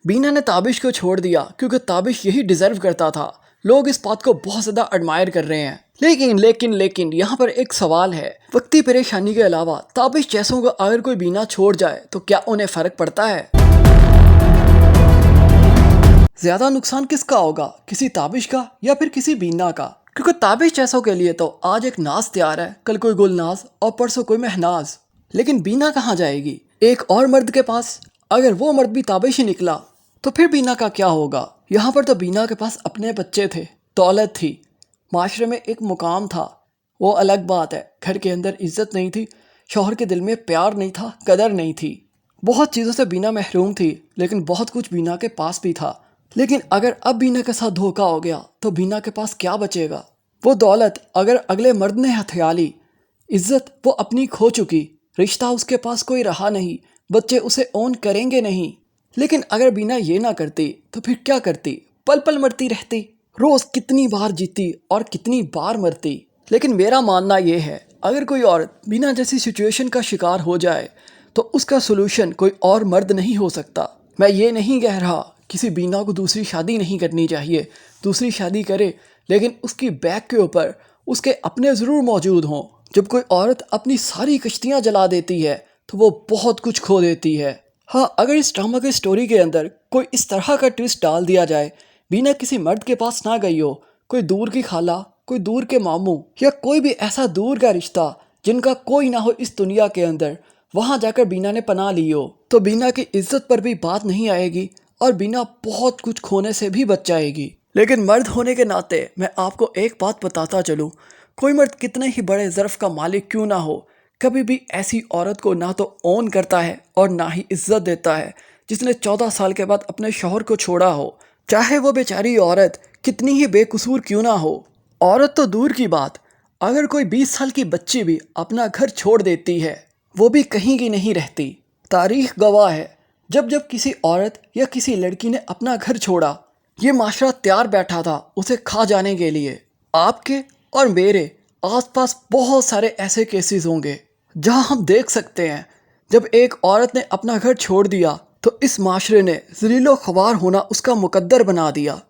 बीना ने ताबिश को छोड़ दिया क्योंकि ताबिश यही डिजर्व करता था। लोग इस बात को बहुत ज़्यादा एडमायर कर रहे हैं। लेकिन यहाँ पर एक सवाल है, वक्ती परेशानी के अलावा ताबिश जैसों को अगर कोई बीना छोड़ जाए तो क्या उन्हें फ़र्क पड़ता है? ज़्यादा नुकसान किसका होगा, किसी ताबिश का या फिर किसी बीना का? क्योंकि ताबिश जैसों के लिए तो आज एक नाज तैयार है, कल कोई गुलनाज और परसों कोई महनाज। लेकिन बीना कहाँ जाएगी? एक और मर्द के पास। अगर वो मर्द भी ताबिश ही निकला तो फिर बीना का क्या होगा? यहाँ पर तो बीना के पास अपने बच्चे थे, दौलत थी, माशरे में एक मुकाम था। वो अलग बात है, घर के अंदर इज्जत नहीं थी, शौहर के दिल में प्यार नहीं था, कदर नहीं थी। बहुत चीज़ों से बीना महरूम थी, लेकिन बहुत कुछ बीना के पास भी था। लेकिन अगर अब बीना के साथ धोखा हो गया तो बीना के पास क्या बचेगा? वो दौलत अगर अगले मर्द ने हथिया ली, इज्जत वो अपनी खो चुकी, रिश्ता उसके पास कोई रहा नहीं, बच्चे उसे ओन करेंगे नहीं। लेकिन अगर बीना ये ना करती तो फिर क्या करती? पल पल मरती रहती, रोज़ कितनी बार जीती और कितनी बार मरती। लेकिन मेरा मानना ये है, अगर कोई औरत बीना जैसी सिचुएशन का शिकार हो जाए तो उसका सोल्यूशन कोई और मर्द नहीं हो सकता। मैं ये नहीं कह रहा किसी बीना को दूसरी शादी नहीं करनी चाहिए, दूसरी शादी करे, लेकिन उसकी बैक के ऊपर उसके अपने ज़रूर मौजूद हों। जब कोई औरत अपनी सारी कश्तियाँ जला देती है तो वो बहुत कुछ खो देती है। हाँ, अगर इस ड्रामा के स्टोरी के अंदर कोई इस तरह का ट्विस्ट डाल दिया जाए, बीना किसी मर्द के पास ना गई हो, कोई दूर की खाला, कोई दूर के मामू या कोई भी ऐसा दूर का रिश्ता जिनका कोई ना हो इस दुनिया के अंदर, वहाँ जाकर बीना ने पनाह ली हो, तो बीना की इज्जत पर भी बात नहीं आएगी और बीना बहुत कुछ खोने से भी बच जाएगी। लेकिन मर्द होने के नाते मैं आपको एक बात बताता चलूँ, कोई मर्द कितने ही बड़े ज़र्फ़ का मालिक क्यों ना हो, कभी भी ऐसी औरत को ना तो ओन करता है और ना ही इज्जत देता है जिसने 14 साल के बाद अपने शौहर को छोड़ा हो, चाहे वो बेचारी औरत कितनी ही बेकसूर क्यों ना हो। औरत तो दूर की बात, अगर कोई 20 साल की बच्ची भी अपना घर छोड़ देती है, वो भी कहीं की नहीं रहती। तारीख गवाह है, जब जब किसी औरत या किसी लड़की ने अपना घर छोड़ा, ये माशरा तैयार बैठा था उसे खा जाने के लिए। आपके और मेरे आसपास बहुत सारे ऐसे केसेस होंगे जहां हम देख सकते हैं, जब एक औरत ने अपना घर छोड़ दिया तो इस माशरे ने ज़लीलो ख्वार होना उसका मुकद्दर बना दिया।